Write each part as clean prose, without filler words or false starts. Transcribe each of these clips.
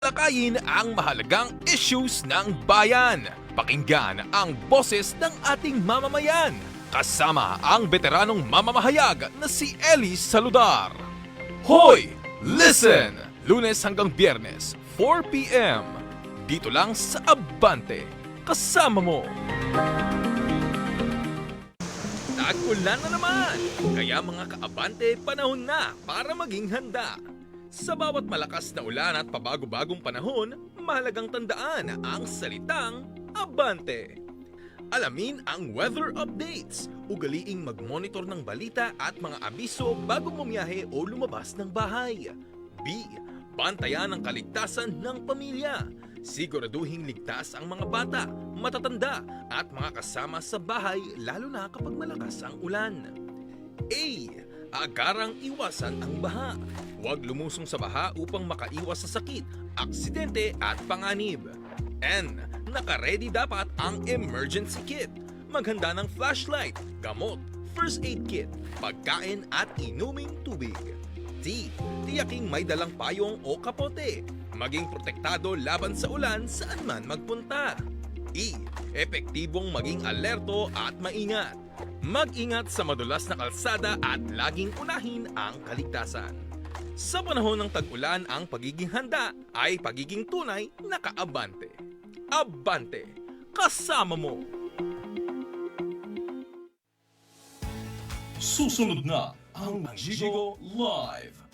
talakayin ang mahalagang issues ng bayan. Pakinggan ang boses ng ating mamamayan. Kasama ang veteranong mamamahayag na si Ellie Saludar. Hoy! Listen! Lunes hanggang Biyernes, 4 p.m. Dito lang sa Abante. Kasama mo! Tag-ulan na naman! Kaya mga kaabante, panahon na para maging handa. Sa bawat malakas na ulan at pabago-bagong panahon, mahalagang tandaan ang salitang Abante. Alamin ang weather updates, ugaliing mag-monitor ng balita at mga abiso bago bumiyahe o lumabas ng bahay. B. Bantayan ang kaligtasan ng pamilya. Siguraduhing ligtas ang mga bata, matatanda at mga kasama sa bahay lalo na kapag malakas ang ulan. A. Agarang iwasan ang baha. Huwag lumusong sa baha upang makaiwas sa sakit, aksidente at panganib. N. Naka-ready dapat ang emergency kit. Maghanda ng flashlight, gamot, first aid kit, pagkain at inuming tubig. T. Tiyaking may dalang payong o kapote. Maging protektado laban sa ulan saan man magpunta. E. Epektibong maging alerto at maingat. Mag-ingat sa madulas na kalsada at laging unahin ang kaligtasan. Sa panahon ng tag-ulan, ang pagiging handa ay pagiging tunay na kaabante. Abante, kasama mo! Susunod na ang Jigo Live.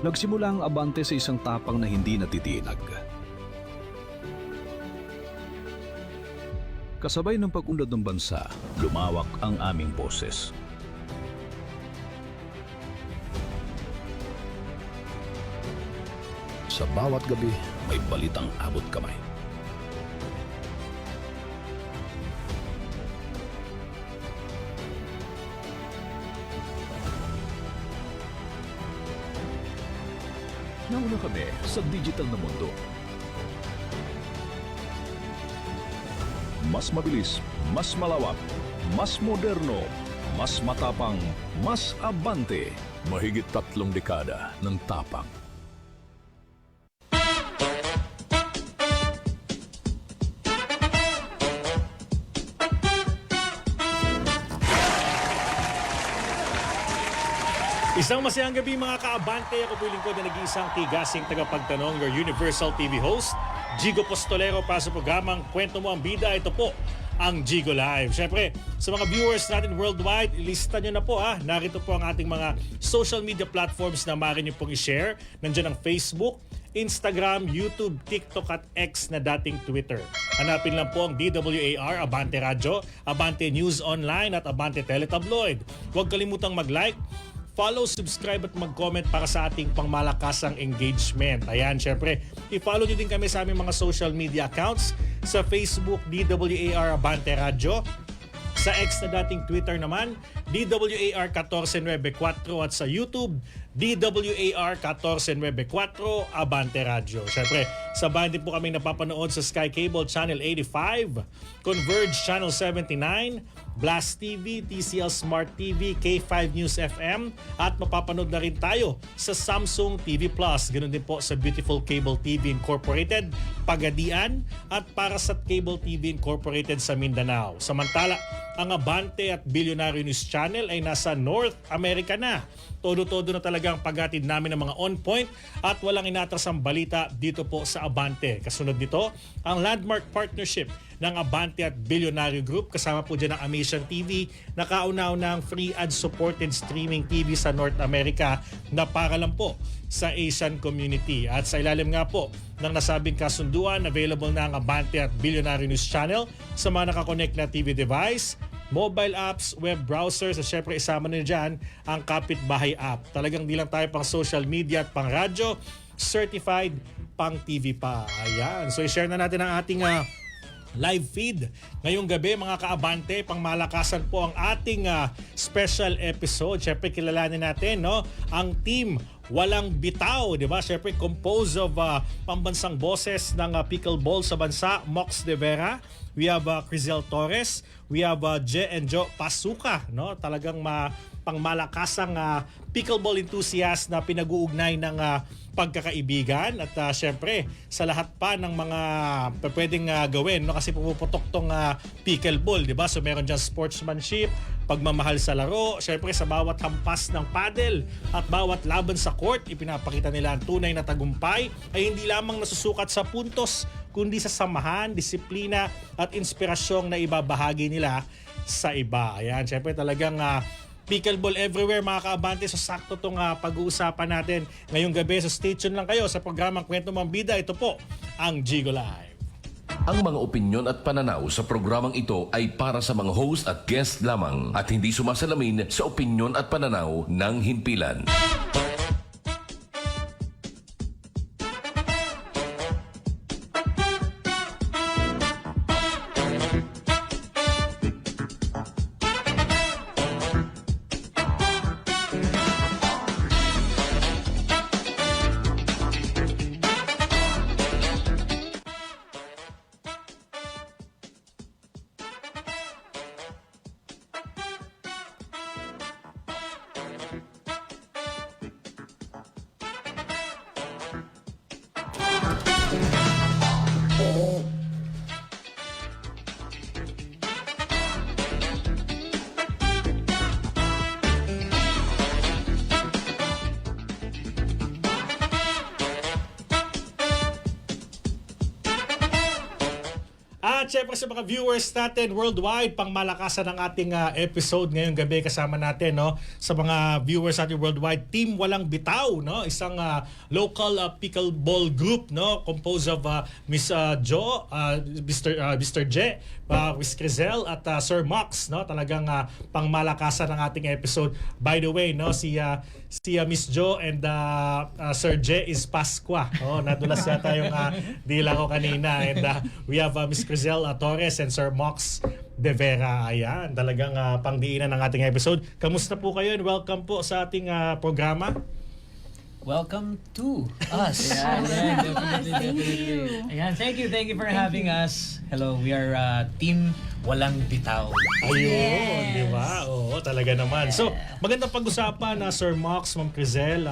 Nagsimula ang Abante sa isang tapang na hindi natitinag. Kasabay ng pag-unlad ng bansa, lumawak ang aming boses. Sa bawat gabi, may balitang abot kamay. Nauna kami sa digital na mundo. Mas mabilis, mas malawak, mas moderno, mas matapang, mas abante. Mahigit 3 dekada ng tapang. Isang masayang gabi mga kaabante. Ako po yung lingkod na nag-iisang tigasing tagapagtanong, your Universal TV host, Jigo Postolero, para sa programang Kwento Mo ang Bida. Ito po ang Jigo Live. Siyempre, sa mga viewers natin worldwide, ilista nyo na po Narito po ang ating mga social media platforms na maaari nyo pong i-share. Nandiyan ang Facebook, Instagram, YouTube, TikTok at X na dating Twitter. Hanapin lang po ang DWAR, Abante Radio, Abante News Online at Abante Teletabloid. Huwag kalimutang mag-like, follow, subscribe at mag-comment para sa ating pangmalakasang engagement. Ayan, syempre, i-follow nyo din kami sa aming mga social media accounts. Sa Facebook, DWAR Abante Radio. Sa X na dating Twitter naman, DWAR 1494 at sa YouTube, DWAR 1494 Abante Radio. Syempre, sabahan din po kami napapanood sa Sky Cable Channel 85, Converge Channel 79, Blast TV, TCL Smart TV, K5 News FM at mapapanood na rin tayo sa Samsung TV Plus. Ganun din po sa Beautiful Cable TV Incorporated, Pagadian at Parasat Cable TV Incorporated sa Mindanao. Samantala, ang Abante at Billionaire News Channel ay nasa North America na. Todo-todo na talagang paghatid namin ng mga on point at walang inatrasang balita dito po sa Abante. Kasunod nito, ang landmark partnership ng Abante at Billionaire Group. Kasama po dyan ang Amazon TV na kauna-unang free ad-supported streaming TV sa North America na para lang po sa Asian community. At sa ilalim nga po ng nasabing kasunduan, available na ang Abante at Billionaire News Channel sa mga nakakonect na TV device, mobile apps, web browsers at syempre isama na dyan ang Kapitbahay app. Talagang di lang tayo pang social media at pang radyo, certified pang TV pa. Ayan. So i-share na natin ang ating live feed. Ngayong gabi mga kaabante, pangmalakasan po ang ating special episode. Siyempre kilalanin natin no, ang team Walang Bitaw, di ba? Siyempre composed of pambansang boses ng pickleball sa bansa, Mox De Vera. We have Crizel Torres, we have Je and Jo Pasuka, no? Talagang pangmalakasang pickleball enthusiast na pinag-uugnay ng pagkakaibigan at syempre sa lahat pa ng mga pwedeng gawin no kasi pumuputok tong pickleball, di ba? So meron diyan sportsmanship, pagmamahal sa laro, syempre sa bawat hampas ng paddle at bawat laban sa court, ipinapakita nila ang tunay na tagumpay ay hindi lamang nasusukat sa puntos kundi sa samahan, disiplina at inspirasyong na ibabahagi nila sa iba. Ayan, syempre talagang pickleball everywhere mga kaabante. So sakto itong pag-uusapan natin ngayong gabi. So stay tuned lang kayo sa programang Kwento Mang Bida. Ito po ang Gigo Live. Ang mga opinyon at pananaw sa programang ito ay para sa mga host at guest lamang at hindi sumasalamin sa opinyon at pananaw ng himpilan. At syempre sa mga viewers natin worldwide, pangmalakasan ng ating episode ngayong gabi kasama natin no sa mga viewers natin worldwide, Team Walang Bitaw, no, isang local pickleball group no composed of Miss Jo, Mr. Je, Miss Crizel at Sir Mox, no, talagang pangmalakasan ng ating episode. By the way, no, si Miss Jo and Sir Je is Pasqua. Oh, nadulas yata yung dila ko kanina, and we have Miss Crizel Torres and Sir Mox De Vera. Ayan, talagang pangdiinan ng ating episode. Kamusta po kayo and welcome po sa ating programa. Welcome to us. Definitely. Ayan, thank you for having us. Hello, we are Team Walang Bitaw. Ayun, di ba? Oo, talaga naman. So, magandang pag-usapan na Sir Mox, Ma'am Crizel,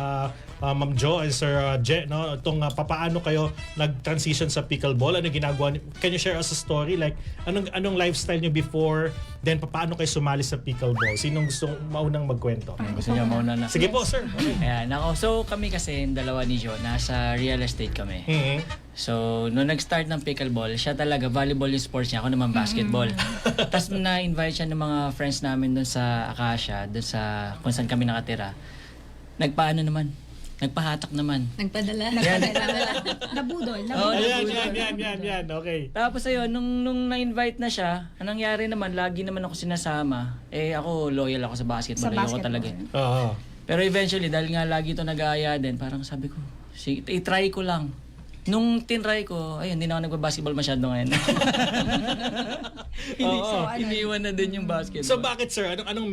Ma'am Jo, and Sir Je, no? Itong papaano kayo nag-transition sa pickleball? Ano ginagawa niyo? Can you share us a story? Like, anong lifestyle niyo before? Then, papaano kayo sumali sa pickleball? Sinong gusto maunang magkwento? Gusto niyo mauna na? Sige po, sir. Okay. Ayan, ako. So, kami kasi, dalawa ni Jo, nasa real estate kami. Mhm. So, nung nag-start ng pickleball, siya talaga, volleyball yung sports niya, ako naman basketball. Tapos na-invite siya ng mga friends namin doon sa Acacia, doon sa kung saan kami nakatira. Nagpahatak naman. Nagpadala. Nabudol. Oo, Yan. Okay. Tapos ayun, nung na-invite na siya, anong nangyari naman, lagi naman ako sinasama. Ako, loyal ako sa basketball. Ayoko talaga. Oo. Pero eventually, dahil nga lagi ito nag-aaya din, parang sabi ko, sige, i-try ko lang. Nung tinry ko, ayun, hindi na ako nagbabasketball masyado ngayon. Iniiwan na din yung basketball. So bakit sir, anong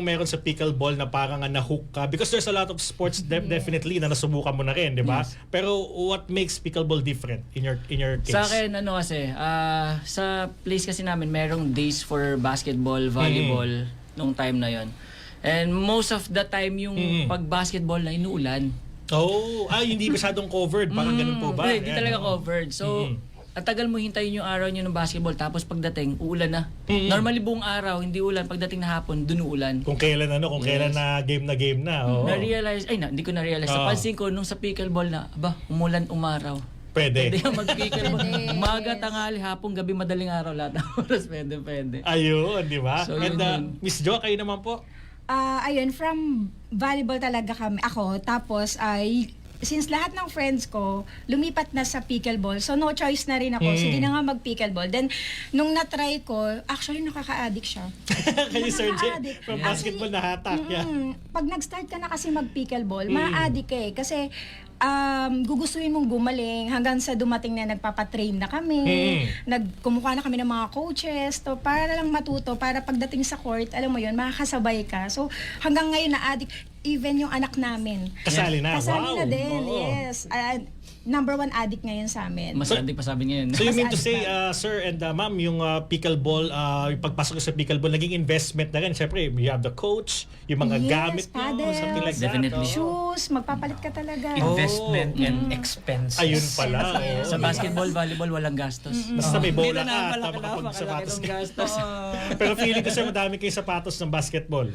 meron sa pickleball na parang na-hook ka? Because there's a lot of sports definitely na nasubukan mo na rin, di ba? Yes. Pero what makes pickleball different in your case? Sa akin, kasi, sa place kasi namin, merong days for basketball, volleyball, nung time na yon. And most of the time, yung pag-basketball na inuulan. Oh, hindi masyadong covered. Parang ganun po ba? Hindi talaga covered. So, at tagal mo hintayin yung araw nyo ng basketball, tapos pagdating, uulan na. Normally buong araw, hindi ulan. Pagdating na hapon, dun uulan. Kung kailan kailan na game na. Oo. Na-realize, hindi ko na-realize. Napansin ko, nung sa pickleball na, umulan, umaraw. Pwede. Pwede yung mag-pickleball. Umaga, tanghali, hapon, gabi, madaling araw, lahat ng oras, pwede. Ayun, di ba? So, And Miss Jo, kayo naman po? Ayun, from volleyball talaga ako. Tapos, since lahat ng friends ko lumipat na sa pickleball, so no choice na rin ako. Sige na nga mag-pickleball. Then, nung na-try ko, actually nakaka-addict siya. Kayo Sir Je, Nakaka-addict. from basketball na hatak. Yeah. Pag nag-start ka na kasi mag-pickleball, ma-addict ka eh. Kasi, gugustuhin mong gumaling hanggang sa dumating na nagpapatrain na kami, kumukuha na kami ng mga coaches, to para lang matuto, para pagdating sa court, alam mo yun, makakasabay ka. So, hanggang ngayon na-addict, even yung anak namin. Kasali na. Kasali Wow. na din, Oo. yes. Number 1 addict ngayon sa amin. Mas addict pa sabi ngayon. So you mean to Mas say, sir and ma'am, yung pickleball, yung pagpasok ko sa pickleball, naging investment na rin. Siyempre, you have the coach, yung mga Yes, gamit nyo, paddles. something like Definitely. that. Shoes, magpapalit ka talaga. Investment and expenses. Ayun pala. Sa basketball, volleyball, walang gastos. Basta may bola Hindi ka na at naman makapagsapatos ng ka. gastos. Pero feeling ko sir, madami kayo sapatos ng basketball.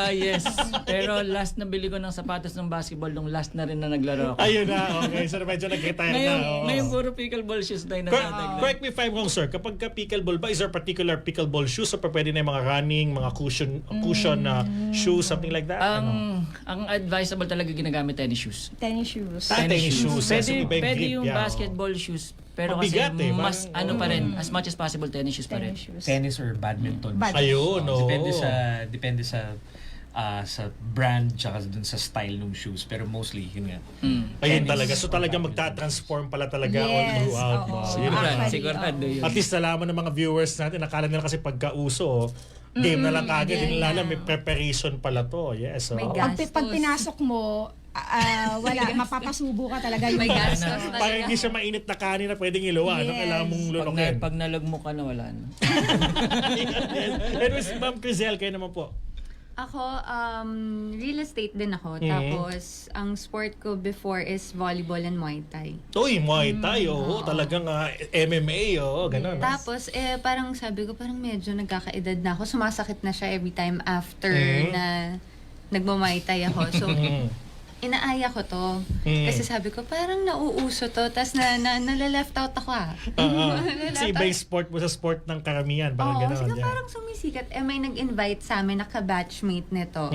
Yes. Pero last na bili ko ng sapatos ng basketball nung last na rin na naglaro ako. Ayun na, okay. So medyo nag-retire na. Ngayon puro pickleball shoes na yung natataglan. Correct me if I'm wrong, sir. Kapag ka pickleball ba, is there particular pickleball shoes o pwede na yung mga running, mga cushion shoes, something like that? Ang advisable talaga ginagamit tennis shoes. Tennis shoes. Tennis shoes. Pwede, Iba yung pwede grip, yung yeah, basketball shoes. Pero Mabigat kasi parang, mas ano pa rin, as much as possible tennis shoes pa rin. Tennis shoes. Tennis or badminton. Ayun, no. Depende sa brand tsaka dun sa style ng shoes, pero mostly yun nga. Ayun talaga. So talaga magta-transform pala talaga all Yes, throughout. oo. No? Yun na. Actually, Sigurado oo. yun. At least nalaman ng mga viewers natin, nakala nila kasi pagka-uso, game na lang kagad. Hindi nila alam, may preparation pala to. Yes. May oo. gas. Pag pinasok mo, wala, mapapasubo ka talaga yung May bata. gastos Parang hindi siya mainit na kanin na pwedeng iluwa. Ano Yes. kailangan mong lunukin? Pag nalagmo ka na, wala na. Anyways, Ma'am Crizel, kayo naman po. Ako, real estate din ako. Tapos, ang sport ko before is volleyball and Muay Thai. Uy, Muay Thai, oo. Talagang MMA, oo. Ganun. Tapos, parang sabi ko, parang medyo nagkakaedad na ako. Sumasakit na siya every time after na nagmo-Muay Thai ako. So, inaaya ko to. Kasi sabi ko, parang nauuso to. Tapos nala-left out ako Kasi iba yung sport mo sa sport ng karamihan. Parang Oo, ganun. kasi yeah. parang sumisikat. May nag-invite sa amin na ka-batchmate nito.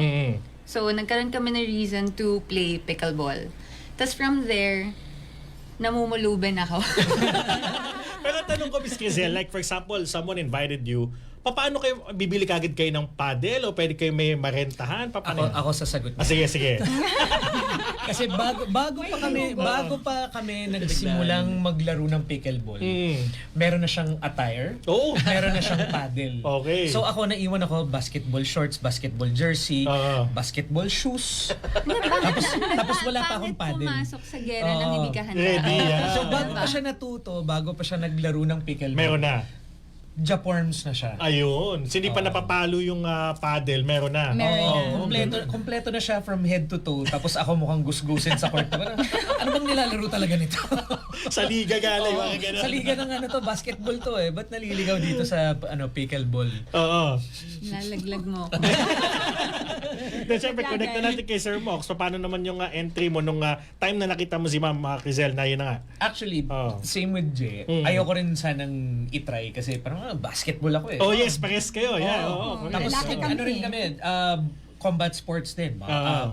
So, nagkaroon kami ng reason to play pickleball. Tapos from there, namumuluban ako. Pero tanong ko, Miss Crizel, like for example, someone invited you, paano kayo, bibili kagad kayo ng paddle o pwede kayo may marentahan? Ako sasagot niya. Sige, sige. Kasi bago pa kami nagsimulang maglaro ng pickleball, meron na siyang attire, Oo. meron na siyang paddle. Okay. So ako naiwan ako basketball shorts, basketball jersey, basketball shoes. tapos wala pa akong paddle. Pumasok sa gera ng hindi ka handa. Ready, yeah. So bago pa siya natuto, bago pa siya naglaro ng pickleball, Meron na. Japorms na siya. Ayun. So, hindi pa napapalo yung paddle, meron na. Oo, kompleto na siya from head to toe. Tapos ako mukhang gusgusin sa court. Ano bang nilalaro talaga nito? Sa liga gala, yung mga ganun. Sa liga ng basketball to eh. Ba't naliligaw dito sa pickleball? Oo. Lalaglag mo ako. Then, syempre, connect na natin kay Sir Mox. Paano naman yung entry mo nung time na nakita mo si Ma'am Crizel na yun na nga? Actually, same with Jay. Ayoko rin sanang itry kasi parang basketball ako eh. Oh yes, pares kayo. Yeah. Oo. Tapos Lalaki kami. ano rin kami, combat sports din.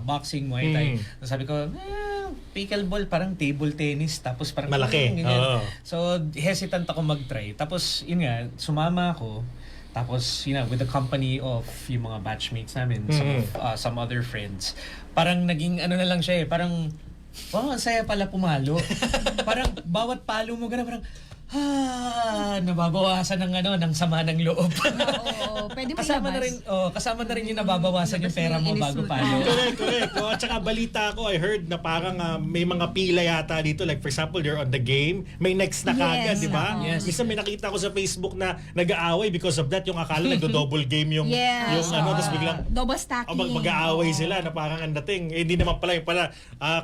Boxing, Muay Thai. So sabi ko, pickleball parang table tennis tapos parang Malaki. ganyan. Oo. So hesitant ako mag-try. Tapos yun nga, sumama ako. Tapos with the company of yung mga batchmates namin, some other friends. Parang naging ano na lang siya eh, parang ang saya pala pumalo. Parang bawat palo mo gano'n, parang nababawasan ng sama ng loob. Oo, pwede mo kasama na rin yung nababawasan yung pera mo bago palo. Correct. At saka balita ko, I heard na parang may mga pila yata dito. Like for example, you're on the game, may next na kagad, Yes, di ba? Yes. Minsan may nakita ko sa Facebook na nag-aaway because of that. Yung akala nagdo-double game yung tapos biglang double stacking. mag-aaway sila na parang ang dating. Hindi naman pala yung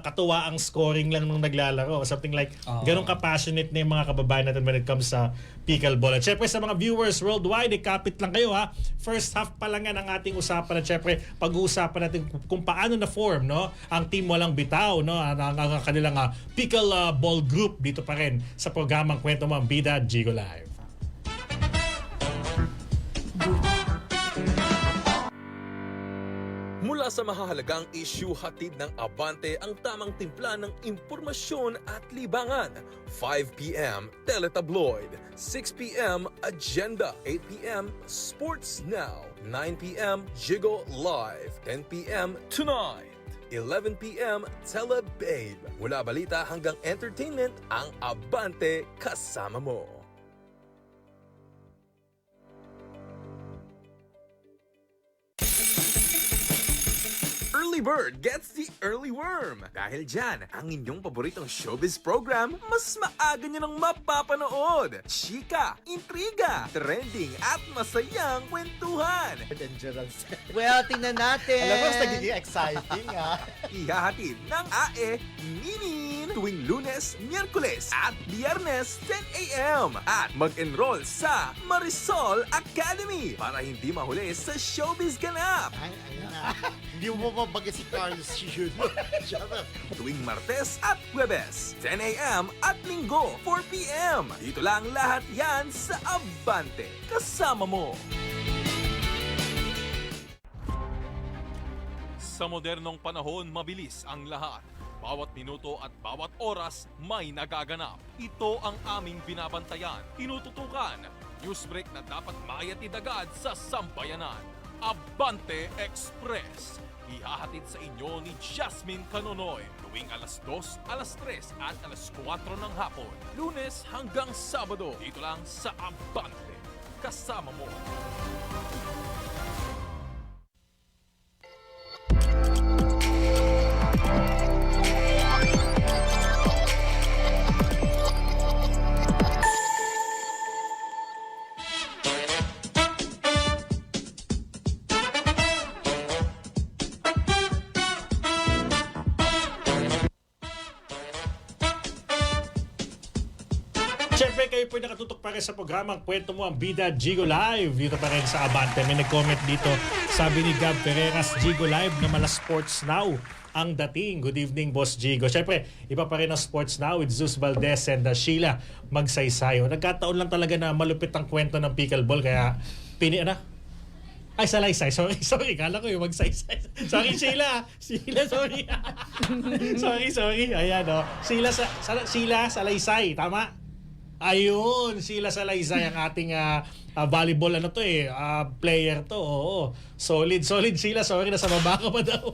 katuwa ang scoring lang nung naglalaro. Something like, ganun ka-passionate na yung mga kababayan natin when it comes sa pickleball. At syempre sa mga viewers worldwide, kapit lang kayo ha. First half pa lang yan ang ating usapan at syempre pag-uusapan natin kung paano na-form ang Team Walang Bitaw, ang kanilang pickleball group dito pa rin sa programang Kwento Mo ang Bida, Gigo Live. Mula sa mahahalagang issue, hatid ng Abante ang tamang timpla ng impormasyon at libangan. 5 p.m. Teletabloid, 6 p.m. Agenda, 8 p.m. Sports Now, 9 p.m. Jigo Live, 10 p.m. Tonight. 11 p.m. Tele Babe. Mula balita hanggang entertainment, ang Abante kasama mo. Early bird gets the early worm. Dahil dyan, ang inyong paboritong showbiz program, mas maaga nyo nang mapapanood. Chika, intriga, trending at masayang kwentuhan. Dangerous. Well, tingnan natin. Alam mo, mas nagiging exciting, ha? Ihahatid ng AE Ninin tuwing Lunes, Miyerkules at Biyernes 10 a.m. At mag-enroll sa Marisol Academy para hindi mahuli sa showbiz ganap. Ay, ayun na. Hindi mo mabagay si Carlos Jr. Tuwing Martes at Huwebes, 10 a.m. at Linggo, 4 p.m. Dito lang lahat yan sa Abante. Kasama mo. Sa modernong panahon, mabilis ang lahat. Bawat minuto at bawat oras may nagaganap. Ito ang aming binabantayan, tinututukan. Newsbreak na dapat maayatid agad sa sambayanan. Abante Express. Ihahatid sa inyo ni Jasmine Canonoy tuwing alas 2, alas 3 at alas 4 ng hapon. Lunes hanggang Sabado. Dito lang sa Abante. Kasama mo. Siyempre, kayo po nakatutok pa rin sa programang Kwento Mo ang Bida, Gigo Live. Dito pa rin sa Abante. May nag-comment dito. Sabi ni Gab Ferreras, Gigo Live na mala Sports Now ang dating. Good evening, Boss Gigo. Siyempre, iba pa rin ang Sports Now with Zeus Valdez and Sheila Magsaysayo. Nagkataon lang talaga na malupit ang kwento ng pickleball. Kaya, ay, salaysay. Sorry. Kala ko yung magsaysay. Sorry, Sheila. Sorry. sorry. Ayan, o. Sheila, salaysay. Tama? Ayun, Sheila Salaysay ang ating volleyball player to. Oo. Solid Sheila. Sorry, nasa baba ka pa daw.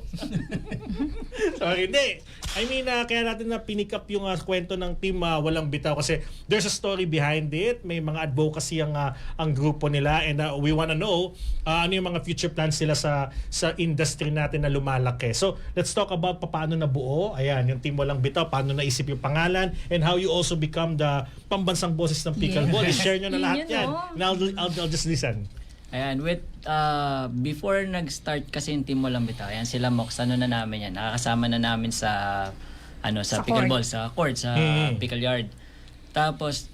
Sorry, hindi. I mean, kaya natin na pinick up yung kwento ng team Walang Bitaw kasi there's a story behind it. May mga advocacy ang grupo nila and we wanna know ano yung mga future plans nila sa industry natin na lumalaki. So, let's talk about paano nabuo. Ayan, yung team Walang Bitaw, paano naisip yung pangalan and how you also become the pambansang boses ng pickleball. I-share nyo na lahat yan. And I'll just listen. Ayan, before nag-start kasi yung Team Walang Bitaw, ayan sila Mox, na namin yan. Nakakasama na namin sa pickleball, sa court, sa pickle yard. Tapos,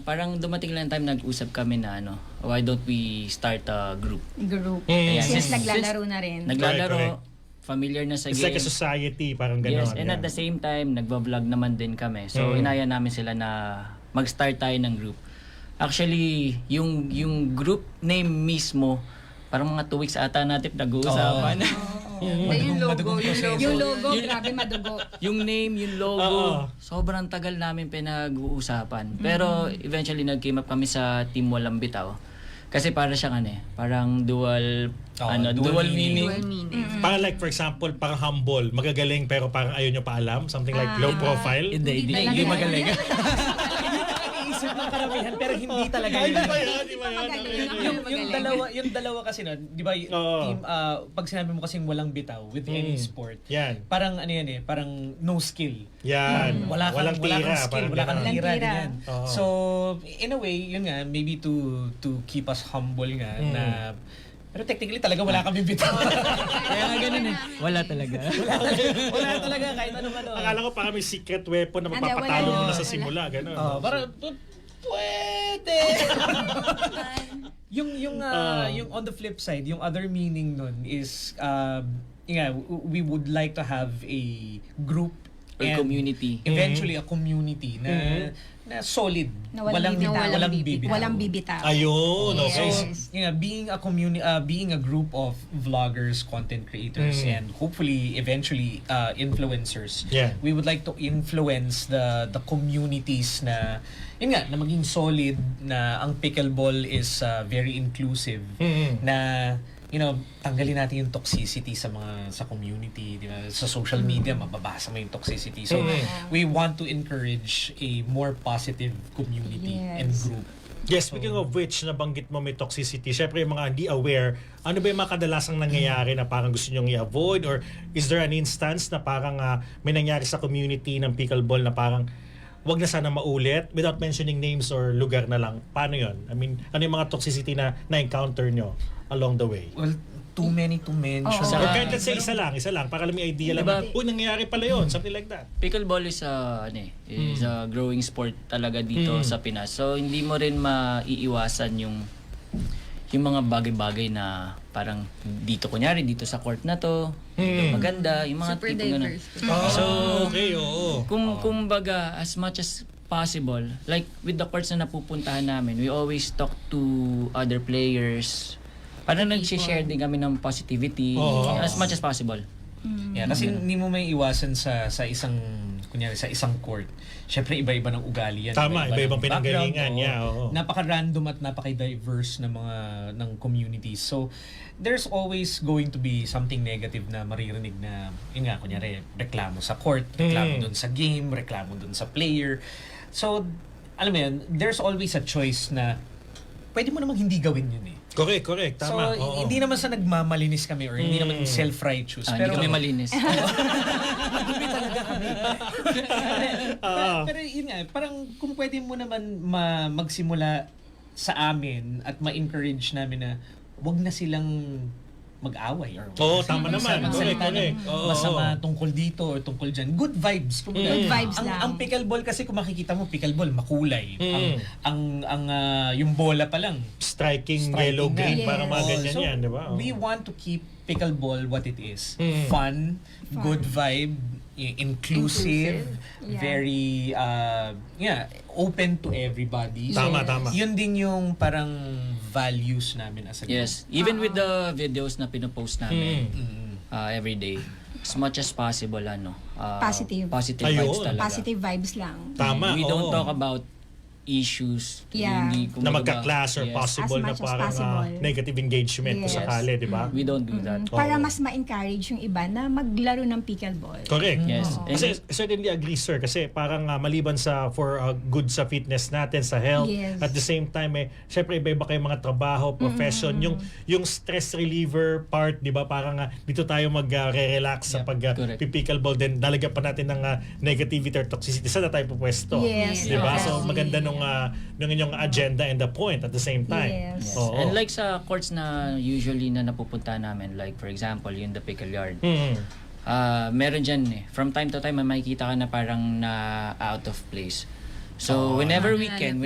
parang dumating lang time nag-usap kami na why don't we start a group? Ayan, Since naglalaro na rin. Naglalaro, familiar na sa It's game. like a society, parang gano'n. Yes, and at the same time, nagbablog naman din kami. So, inaya namin sila na mag-start tayo ng group. Actually, yung group name mismo, parang mga 2 weeks ata natin nag-uusapan. Yung logo, Grabe madugo. Yung name, yung logo, sobrang tagal namin pinag-uusapan. Pero eventually nag-came up kami sa Team Walang Bitaw. Kasi para siyang parang dual meaning. Parang like for example, parang humble, magagaling pero parang ayaw nyo pa alam, something like low profile. Hindi magaling. Isip ng karamihan pero hindi talaga yun. Yung dalawa kasi di ba team pag sinabi mo kasing walang bitaw with any sport. Yan. Parang parang no skill. Yan. Walang skill, wala kang tira tira. ganyan. So in a way, yun nga maybe to keep us humble nga na pero technically talaga wala kami bitaw. Kaya nga ganun Wala talaga. Wala talaga kahit anong Akala ko parang may secret weapon na mapapatalo mo na sa simula, gano'n. Parang pwede. yung on the flip side, yung other meaning nun is we would like to have a group Or and community. Eventually a community na solid. Na walang bibitaw. Walang bibitaw. Ayun, okay. Yes. Being a group of vloggers, content creators, and hopefully eventually influencers. Yeah. We would like to influence the communities na na maging solid, na ang pickleball is very inclusive, na tanggalin natin yung toxicity sa community, di ba? Sa social media, mababasa mo yung toxicity. So, we want to encourage a more positive community and group. Yes, speaking of which, nabanggit mo may toxicity. Syempre, yung mga hindi aware, ano ba yung mga kadalasang nangyayari na parang gusto nyong i-avoid? Or is there an instance na parang may nangyari sa community ng pickleball na parang wag na sana maulit without mentioning names or lugar na lang? Paano yon? I mean, ano yung mga toxicity na na-encounter nyo along the way? Well, too many to mention. Or kahit let's say isa lang, para alam may idea lang. Diba? Uy, nangyayari pala yun, something like that. Pickleball is is a growing sport talaga dito sa Pinas. So hindi mo rin maiiwasan yung mga bagay-bagay na parang dito kunyari dito sa court na to, dito maganda, yung mga Super tipong ganun. diverse. So Okay, oo. kung baga as much as possible, like with the courts na napupuntahan namin, we always talk to other players. Parang nag-share din kami ng positivity as much as possible. Yeah, kasi hindi mo may iwasan sa isang kunyari sa isang court. Syempre iba-iba ng ugali yan. Tama, iba-ibang ng background, pinanggalingan, oo. yeah, oo. Napaka-random at napaka-diverse ng communities. So there's always going to be something negative na maririnig na yun nga kunyari reklamo sa court, reklamo dun sa game, reklamo dun sa player. So alam mo yan, there's always a choice na pwede mo namang hindi gawin yun eh. Correct. Tama. So, oo. hindi naman sa nagmamalinis kami or hindi naman self-righteous. Hindi kami malinis. Madumi talaga kami. pero yun nga, parang kung pwede mo naman magsimula sa amin at ma-encourage namin na wag na silang mag-away or Oo, tama naman. magsalita ng Correct. Oo. masama tungkol dito or tungkol dyan. Good vibes. Good vibes lang. Ang pickleball kasi kung makikita mo, pickleball makulay. Ang yung bola pa lang Striking striking yellow, na. green, para mga Yes. ganyan So, yan, di ba? Oo. we want to keep pickleball what it is. Fun, good vibe, inclusive, Yeah. very open to everybody. Tama. Yun din yung parang values namin as a group. Yes, even with the videos na pinopost namin every day, as much as possible Positive. positive Ayun. vibes talaga. Positive vibes lang. Tama, We don't oo. talk about issues Yeah. na kumbaga, magka-clash or yes. possible As na much as parang possible. negative engagement kung Yes. sakali, di ba? We don't do that. Para Oo. mas ma-encourage yung iba na maglaro ng pickleball. Correct. Yes. And Kasi certainly agree, sir, kasi parang maliban sa for good sa fitness natin, sa health, Yes. at the same time syempre iba-iba kayong mga trabaho, profession, yung stress reliever part, 'di ba? Parang dito tayo mag-relax sa pag correct. pickleball, then lalagyan pa natin ng negativity or toxicity. Saan na tayo pupwesto? Yes, 'Di ba? yes. So maganda nung inyong agenda and the point at the same time. Yes. Oo. And like sa courts na usually na napupunta namin, like for example, yung the pickle yard. Meron dyan from time to time may makikita ka na parang na out of place. So whenever we can,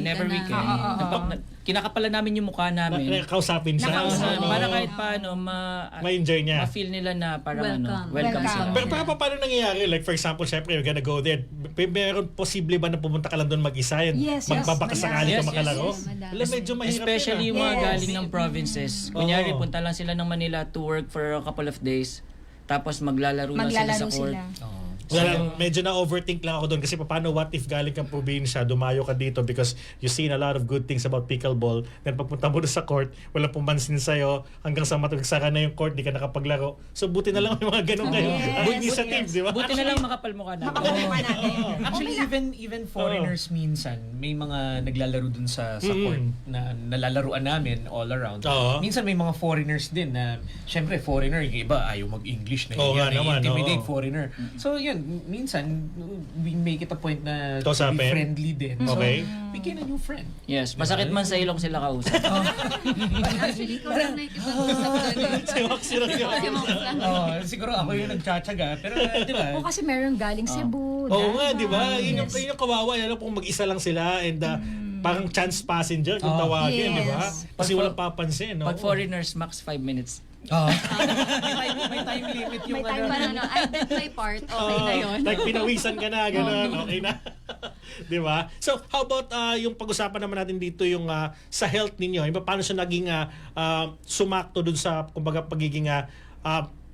kinakapalan namin yung mukha namin. Kausapin siya. Para kahit paano ma-enjoy niya. ma-feel nila na parang Welcome. sila. Pero paano nangyayari? Like for example, syempre you're gonna go there. Meron posible ba na pumunta ka lang doon mag-isa? Yes, Magbabaka sakali ka Yes, makalaro? yes, madami. Alam, medyo mahirap Especially yung yun. mga Yes. galing ng provinces. Kunyari, Oo. punta lang sila ng Manila to work for a couple of days. Tapos maglalaro na sila sa Maglalaro court. sila. Well, medyo na-overthink lang ako doon kasi paano what if galing kang probinsya, dumayo ka dito because you seen a lot of good things about pickleball, then pagpunta mo doon sa court, wala pumansin sa'yo, hanggang sa matugsara na yung court, di ka nakapaglaro. So buti na lang may mga ganun kayo. Yes. Good initiative, di ba? Buti na lang makapalmukha namin. Makapalima natin. Actually, even foreigners minsan, may mga naglalaro dun sa court na nalalaruan namin all around. Oo. Minsan may mga foreigners din na, syempre, foreigner, yung iba ayaw mag-English na Oo nga naman, intimidate oo. foreigner. So, yun, minsan, we make it a point na to Kausapin? be friendly din. Okay. So, we gain a new friend. Yes, masakit man sa ilong sila kausap. Actually, ikaw lang nakikipag-usap doon. Si Max yun ang Si Max lang. Siguro ako yung nagtsatsaga. Pero, di ba? O kasi meron galing Cebu. Oo nga, di ba? Davao. Yun yung kawawa. Alam kung mag-isa lang sila and parang chance passenger kung tawagin, di ba? Yes. Kasi walang papansin. No? Pag foreigners, max 5 minutes. may time limit yung May time Parang I did my part, okay na yun. Like pinawisan ka na, gano'n, okay na. Di ba? So, how about yung pag-usapan naman natin dito yung sa health ninyo? Paano siya naging sumakto dun sa, kumbaga, pagiging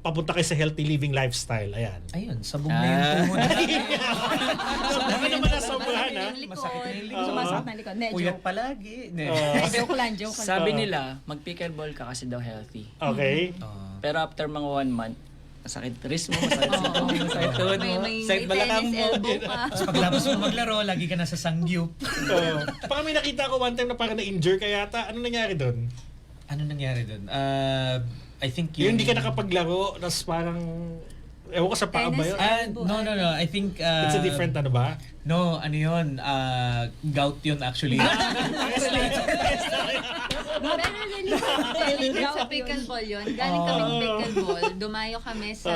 papunta kayo sa healthy living lifestyle. Ayan. Ayun, sabog na yung tuhod namin. So, baka naman nasobrahan, ha? Masakit na yung likod. Sumasakit na likod. Hindi, Puyat joke. palagi. Joke lang. Sabi nila, mag-pickleball ka kasi daw healthy. Okay. Pero after mga 1 month, masakit wrist mo, masakit sa tuhod, masakit tuhod mo. May Sakit balakang tennis mo. elbow pa. Paglabas mo maglaro, lagi ka nasa sangyup. Baka may nakita ko one time na parang na-injure ka yata. Ano nangyari doon? Ano nangyari doon? I think Yung hindi ka nakapaglaro, tapos parang, ewan ko sa paa ba yun? No. I think... It's a different ano ba? No, ano yun? Gout yun actually. Pero really, sa pickleball yun. Galing kaming pickleball. Dumayo kami sa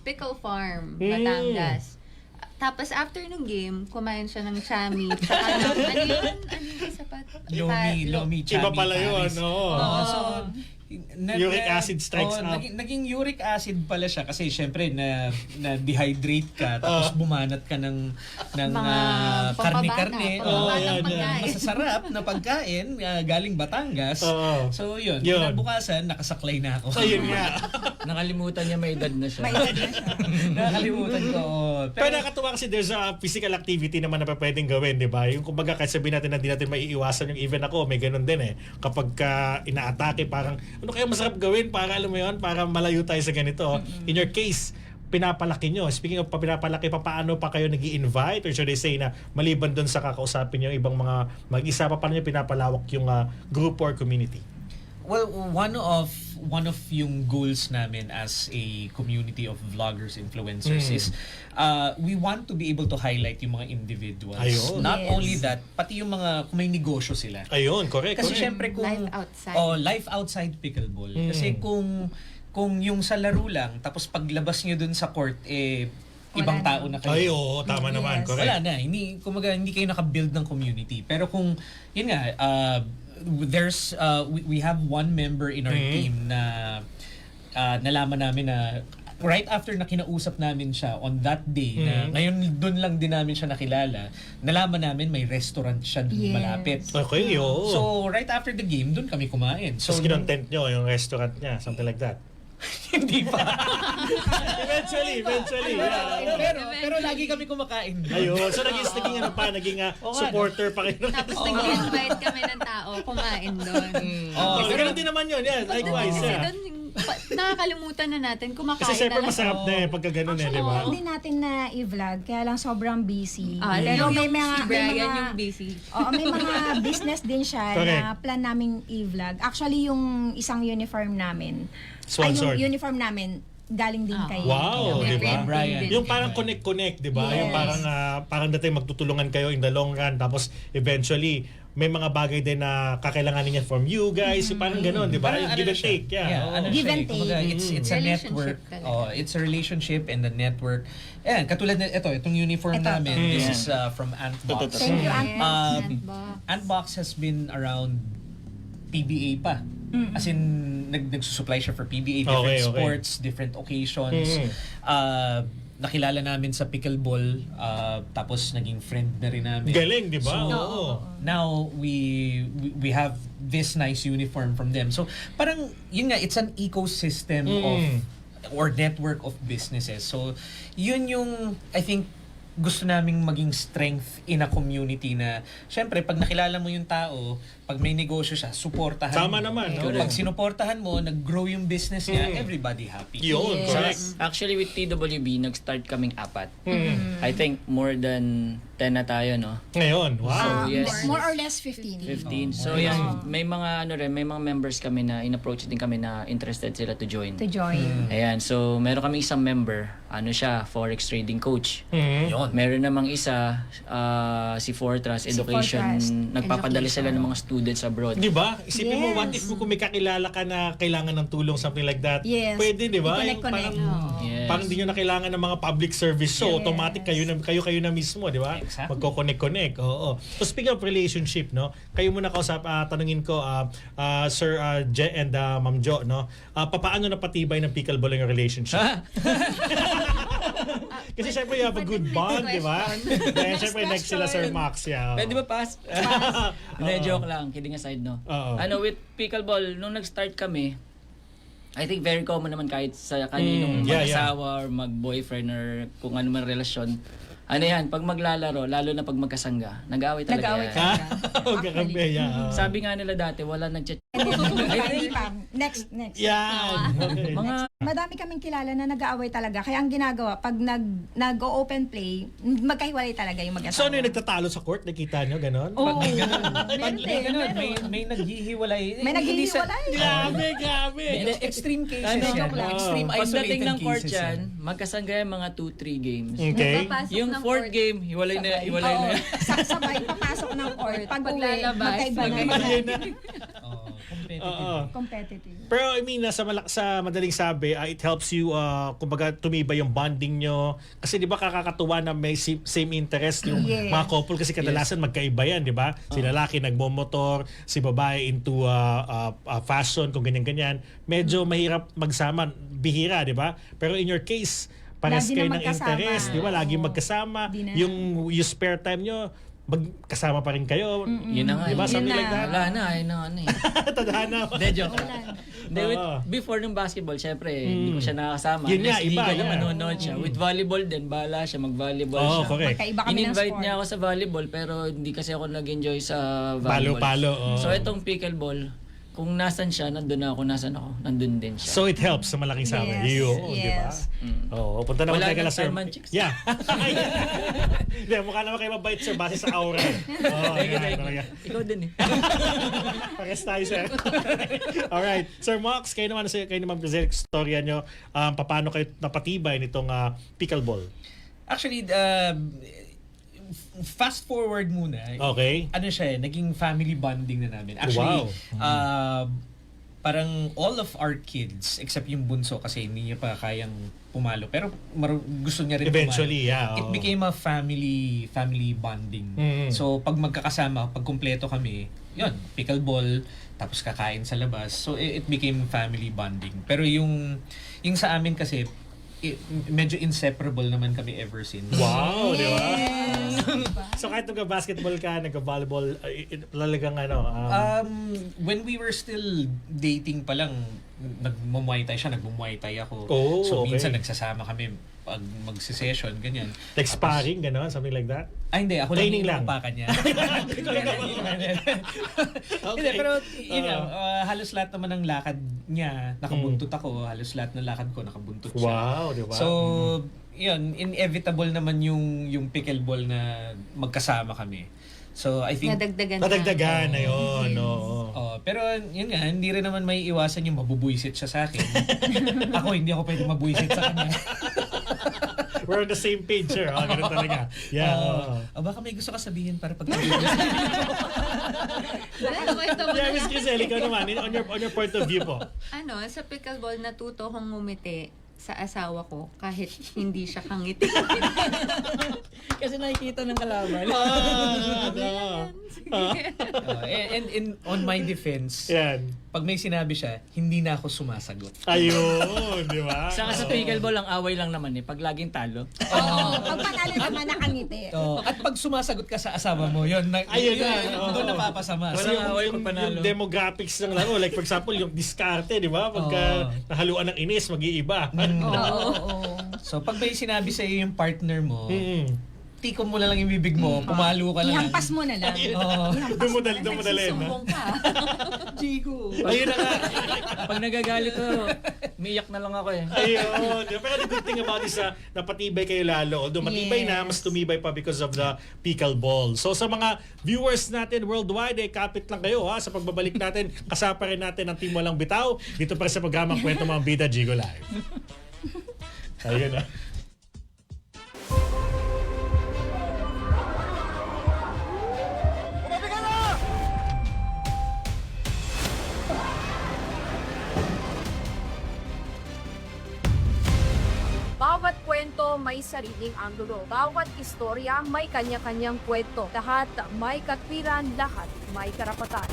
Pickle Farm, Batangas. Tapos after nung game, kumain siya ng chami. Tsaka ng, ano yun? Ano yung sapat? Lomi, chami, Iba pala yun, Paris. no? So, Uric acid strikes up. Naging uric acid pala siya kasi syempre na dehydrate ka tapos bumanat ka ng Mga karne-karne. pampabatang pagkain. Masasarap na pagkain galing Batangas. Oo. So yun, Yun. kinabukasan nakasaklay na ako. Ayun nga. Nakalimutan niya may edad na siya. Nakalimutan ko. Pero nakatuwa kasi there's a physical activity naman na pwedeng gawin, di ba? Yung kumbaga kahit sabihin natin na di natin maiiwasan yung even ako, may ganun din eh. Kapag inaatake, parang ano kaya masarap gawin para alam mo yun, para malayo tayo sa ganito. In your case, pinapalaki nyo. Speaking of pinapalaki, paano pa kayo nag-i-invite or should I say na maliban doon sa kakausapin nyo ibang mga mag-isa, paano nyo pinapalawak yung group or community? Well, one of yung goals namin as a community of vloggers, influencers is we want to be able to highlight yung mga individuals. Ayun. Not Yes. only that, pati yung mga kung may negosyo sila. Ayun, correct. Kasi correct. syempre kung Life outside. life outside pickleball. Kasi kung yung sa laro lang tapos paglabas niyo dun sa court ibang Wala tao na kayo. Ay, oo, tama naman. Yes. Correct. Wala na, hindi kayo naka-build ng community. Pero kung yun nga there's we have one member in our team na nalaman namin na right after na kinausap namin siya on that day na ngayon doon lang din namin siya nakilala, nalaman namin may restaurant siya doon Yes. malapit. Okay, oo. So right after the game doon kami kumain. So Tapos kinontent nyo yung restaurant niya, something like that. hindi pa. Eventually. Yeah. pero lagi kami kumakain. Ayun. So naging ano pa, naging supporter pa kayo. Tapos nag-invite kami ng tao kumain doon. Oh, pero ganoon din naman yun. Yeah, likewise. Kasi Yeah. doon, nakakalimutan na natin, kumakain Kasi syempre na lang. masarap na eh pagka ganun eh, di ba? Hindi natin na i-vlog, kaya lang sobrang busy. Lalo Pero yung si Brian yung busy. Oo, may mga business din siya Correct. na plan naming i-vlog. Actually, yung isang uniform namin, Sponsored. yung uniform namin, galing din kay Wow, May di ba? printing Brian. din. Yung parang connect, di ba? Yes. Yung parang dating magtutulungan kayo in the long run tapos eventually may mga bagay din na kakailanganin niya from you guys. Yung parang ganun, di ba? Parang Yung ano give na and siya. take. Yeah. Oo. ano Give siya and eh. Kumbaga, take. it's a Relationship network. talaga. It's a relationship and a network. Ayan, katulad na itong uniform Ito. namin. This is from Antbox. Thank you, Aunt. Sandbox. Antbox has been around PBA pa. As in, nagsusupply siya for PBA, different Okay. sports, different occasions. Nakilala namin sa pickleball, tapos naging friend na rin namin. Galing, di ba? So, Oo. now we have this nice uniform from them. So parang yun nga, it's an ecosystem of or network of businesses. So yun yung I think gusto naming maging strength in a community na syempre pag nakilala mo yung tao, pag may negosyo siya, suportahan Tama mo. naman, no? Pag sinuportahan mo, nag-grow yung business niya, everybody happy. Yun, Yes. correct. Actually, with TWB, nag-start kaming 4. I think more than 10 na tayo, no? Ngayon, wow. So, yes. More or less 15. 15. So, yan. May mga, may mga members kami na in-approach din kami na interested sila to join. To join. Ayan. So, meron kami isang member. Ano siya? Forex trading coach. Yun. Meron namang isa, si Fortrust Education. Fortrust Nagpapadala sila ng mga students abroad. Di ba? Isipin mo, Yes. what if kung may kakilala ka na kailangan ng tulong, something like that? Yes. Pwede, di ba? I-connect, Yung parang, Yes. parang di nyo na kailangan ng mga public service. So, Yes. automatic kayo na mismo, di ba? Exactly. Magko-connect. Oo. So, speaking of relationship, no? Kayo muna tanungin ko, Sir Je and Ma'am Jo, no? Paano napatibay ng pickleball yung relationship? Kasi syempre you have a good bond, di ba? Dahil syempre next sila Sir Max. Yeah. Pwede ba pass? Hindi, joke lang. Kidding aside, no? Oo. Ano, with pickleball, nung nag-start kami, I think very common naman kahit sa kaninong yeah, mag-asawa or mag-boyfriend or kung ano man relasyon. Ano yan, pag maglalaro, lalo na pag magkasangga, nag-aaway talaga Nag-aaway yan. talaga. Oh, kakampi, yeah. Sabi nga nila dati, wala nag-chat. Hindi pa. Next. Yan! Okay. Mga Madami kaming kilala na nag-aaway talaga. Kaya ang ginagawa, pag nag-open play, magkahiwalay talaga yung mag-asawa. So, ano yung nagtatalo sa court? Nakita nyo, ganon? Oo. Pag Meron ganun, meron. may naghihiwalay. May Hindi sa- naghihiwalay. Grabe! Extreme cases Ano, yan. joke lang. Extreme Pagdating isolated ng court cases yan, magkasangga yung mga 2-3 games. Okay. Nagpapasok Yung ng fourth court. game, hiwalay na. Oo. Sabay, papasok ng court. Pag uwi, Paglalabas, magkaiba na. Ayun na. Oo, competitive. Oo. Competitive. Pero I mean, sa madaling sabi, it helps you, kumbaga, tumibay yung bonding nyo. Kasi di ba kakakatuwa na may same interest yung Yes. mga couple kasi kadalasan magkaiba yan, di ba? Si lalaki nagmomotor, si babae into fashion, kung ganyan-ganyan. Medyo mahirap magsama, bihira, di ba? Pero in your case, pares Lagi kayo na ng magkasama. interest, di ba? Lagi Oo. magkasama. Di na. Yung spare time nyo, magkasama pa rin kayo. Yun na nga. Di ba? eh. Something Yun like na. that. Wala na, ayun na ano eh. Tadhana. Hindi, joke. Hindi, Oo. before ng basketball, syempre, hindi ko siya nakakasama. Yun nga, Unless iba, liga na yeah. manonood siya. With volleyball din, bahala siya, mag-volleyball Oo, siya. correct. Magkaiba kami ng In-invite sport. niya ako sa volleyball, pero hindi kasi ako nag-enjoy sa volleyball. Palo-palo, oo. So, itong pickleball, kung nasan siya, nandun ako, nasan ako, nandun din siya. So it helps sa malaking sama. Yes, Yun, di ba? yes. Oo, punta naman Wala tayo kala nang sir. time man, chicks. Yeah. Hindi, mukha naman kayo mabait sir base sa aura. Oo, yan, talaga. Ikaw din eh. Pares tayo sir. Alright. Sir Mox, kayo naman present storya nyo, paano kayo napatibay nitong pickleball? Actually, fast forward muna. Okay. Ano siya, naging family bonding na namin. Actually, parang all of our kids, except yung bunso kasi hindi niya pa kayang pumalo. Pero gusto niya rin Eventually, pumalo. yeah, It oo. became a family bonding. Mhm. So, pag magkakasama, pag kumpleto kami, yun, pickleball, tapos kakain sa labas. So, it became family bonding. Pero yung sa amin kasi, medyo inseparable naman kami ever since. Wow, di ba? So kahit nagka-basketball ka, nagka-volleyball, talagang ano, When we were still dating pa lang, nagmumuay thai siya, nagmumuay thai ako. Oh, So okay. minsan nagsasama kami pag magsi-session, ganyan. like sparring, gano'n, something like that? Hindi, ako Training lang lang. yung kanya. Hindi, pero yun nga, halos lahat naman ng lakad niya, nakabuntot ako. Halos lahat ng lakad ko, nakabuntot siya. Wow, di ba? So, yun, inevitable naman yung pickleball na magkasama kami. So, I think... Nadagdagan na yun, oo. pero yun nga, hindi rin naman may iwasan yung mabubuisit siya sa akin. Ako, hindi ako pwede mabuisit sa kanya. We're on the same page, sir. Ganun talaga. Yeah. Baka may gusto ka sabihin para pag Yeah, Miss Crisel, ikaw naman, on your point of view po. Ano, sa pickleball, natuto kong ngumiti sa asawa ko kahit hindi siya kangiti. Kasi nakikita ng kalaban. and on my defense, Yan. pag may sinabi siya, hindi na ako sumasagot. Ayun, di ba? Saka sa pickleball, ang away lang naman eh, pag laging talo. Oo, pag panalo naman nakangiti. At pag sumasagot ka sa asawa mo, yun, Ayun na, doon oo. napapasama. Wala So, nga away pag panalo. Yung demographics ng laro, like for example, yung diskarte, di ba? Pagka nahaluan ng inis, mag-iiba. so pag may sinabi sa iyo yung partner mo, tikon mo na lang yung bibig mo, pumalo ka lang. Ihampas mo na lang. Dumudalin. Sumbong ka. Chico. Ayun na nga. Pag nagagalit ko, umiyak na lang ako eh. Ayun. Pero the good thing about this, napatibay kayo lalo. Although matibay na, mas tumibay pa because of the pickleball. So sa mga viewers natin worldwide, kapit lang kayo sa pagbabalik natin. Kasapa rin natin ang Team Walang Bitaw. Dito pa rin sa programang Kwento Mga Bida, Jigo Live. Ayun na. Bawat kwento may sariling anggulo. Bawat istorya may kanya-kanyang kwento. Lahat may katwiran, lahat may karapatan.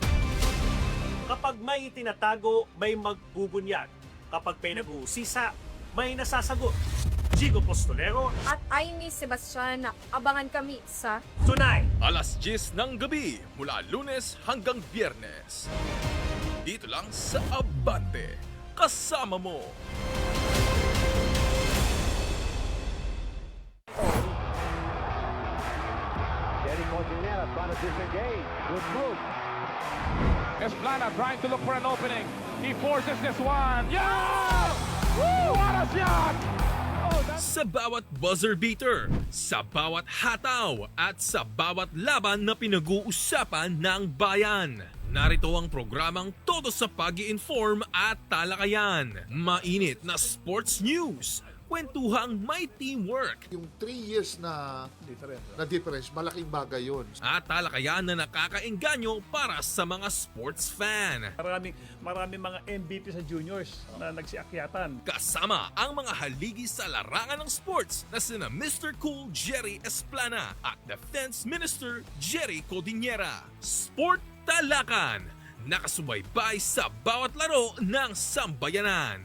Kapag may tinatago, may magbubunyag. Kapag may nag-uusisa, may nasasagot. Jigo Postolero, At Amy Sebastian, abangan kami sa tonight. Alas 10 ng gabi mula Lunes hanggang Biyernes. Dito lang sa Abante, kasama mo. Esplana trying to look for an opening. He forces this one. Yeah! Woo! What a shot! Sa bawat buzzer beater, sa bawat hataw, at sa bawat laban na pinag-uusapan ng bayan. Narito ang programang todo sa pag-i-inform at talakayan. Mainit na sports news, kwentuhang may teamwork, Yung 3 years na difference, malaking bagay yun. at talakayan na nakakaengganyo para sa mga sports fan. Maraming mga MVP sa juniors na nagsiakyatan. Kasama ang mga haligi sa larangan ng sports na sina Mr. Cool Jerry Esplana at Defense Minister Jerry Codinera. Sport Talakan, nakasubaybay sa bawat laro ng sambayanan.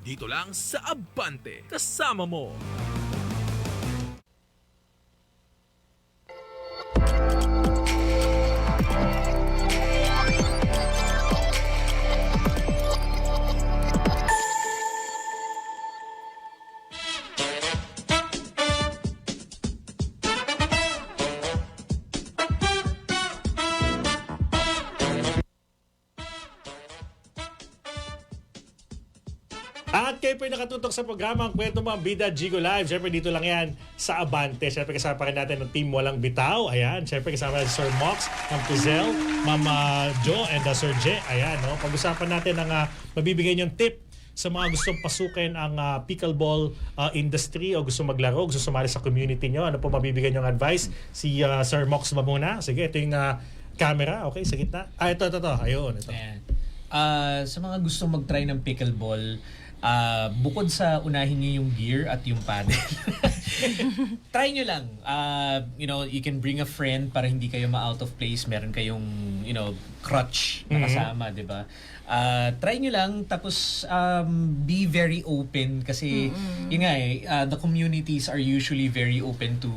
Dito lang sa Abante, kasama mo. At kayo po yung nakatutok sa programang Kwento Mo ang Bida Gigo Live. Siyempre dito lang yan sa Abante. Siyempre kasama pa rin natin ng team Walang Bitaw. Ayan. Siyempre kasama natin Sir Mox, Ma'am Pizel, Ma'am Jo, and Sir J. Ayan. No? Pag-usapan natin ang mabibigay niyong tip sa mga gustong pasukin ang pickleball industry o gusto maglaro, gusto sumali sa community nyo. Ano po mabibigay niyong advice? Si Sir Mox ba muna? Sige, ito yung camera. Okay, sa gitna. Ito. Ayun, ito. Ayan. Sa mga gustong mag-try ng pickleball, bukod sa unahin nyo yung gear at yung paddle, try nyo lang. You can bring a friend para hindi kayo ma-out of place. Meron kayong, crutch na kasama, di ba? Try nyo lang, tapos be very open kasi yun nga the communities are usually very open to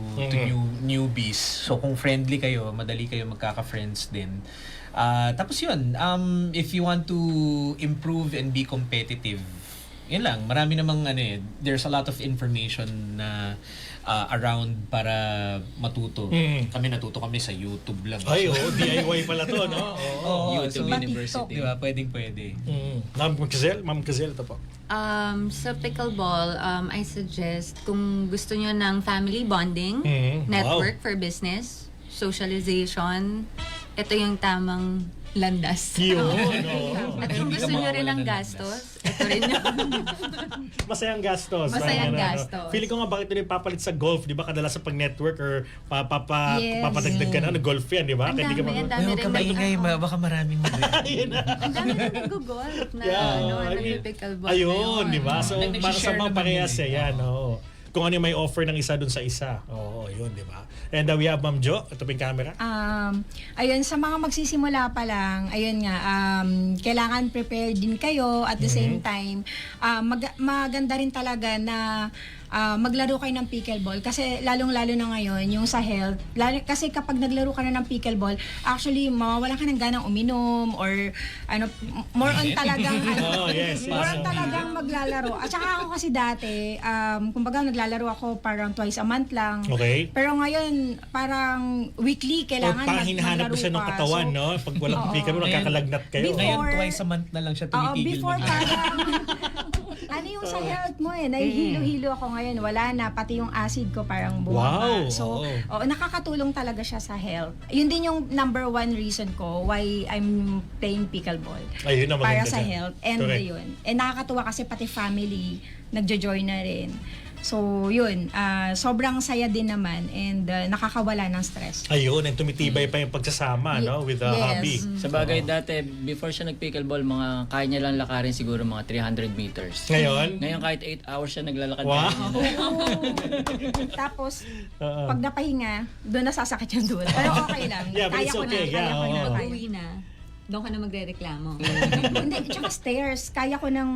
newbies. So kung friendly kayo, madali kayo magkaka-friends din. Tapos yun, if you want to improve and be competitive, yun lang, marami namang there's a lot of information na around para matuto. Kami natuto kami sa YouTube lang. Ay, DIY pala to, no? YouTube University. Di ba? Pwede. Ma'am Gazelle, ito po. Sa pickleball, I suggest kung gusto nyo ng family bonding, network for business, socialization, ito yung tamang landas. At kung gusto nyo rin ng gastos, ito rin yung Masayang gastos. Masayang gastos. Feeling ko nga bakit rin papalit sa golf, di ba? Kadalasan pag network or papadagdag ka na, golf yan, di ba? Ang dami rin Kamay-ingay, baka maraming ang dami rin nag-golf na nag-pickleball. Ayun, di ba? So, Nag-share para sa mga naman parehas yun. yan, kung ano yung may offer ng isa dun sa isa. Oo, yun, di ba? And we have Ma'am Jo. Ito po yung camera. Ayun, sa mga magsisimula pa lang, ayun nga, kailangan prepared din kayo at the same time. Maganda rin talaga na maglaro kayo ng pickleball kasi lalong-lalo na ngayon yung sa health. Kasi kapag naglaro ka na ng pickleball, actually mawawalan ka ng ganang uminom or more on talagang more on talagang maglalaro. At saka ako kasi dati, kumbaga naglalaro ako parang twice a month lang. Okay. Pero ngayon, parang weekly kailangan parang hinahanap ko siya ng katawan, no? Pag walang pickleball, nakakalagnat kayo. Ngayon, twice a month na lang siya tumitigil. Before parang ano yung sa health mo nahihilo-hilo ako ngayon, wala na, pati yung acid ko parang bumaba. Wow. So, nakakatulong talaga siya sa health. Yun din yung number one reason ko why I'm playing pickleball. Ayun, para sa health. And correct. yun. And nakakatuwa kasi pati family, nagjo-join na rin. So, yun. Sobrang saya din naman and nakakawala ng stress. Ayun, and tumitibay pa yung pagsasama, no? With the hobby. Sa bagay dati, before siya nag-pickleball, kaya niya lang lakarin siguro mga 300 meters. Ngayon? Ngayon kahit 8 hours siya naglalakad. Wow. Tapos, pag napahinga, doon nasasakit yung dulo. Pero okay lang. Yeah, but kaya it's ko okay. na, kaya ko na. Pag-uwi na, doon ka na magre-reklamo. Hindi, tsaka stairs. Kaya ko nang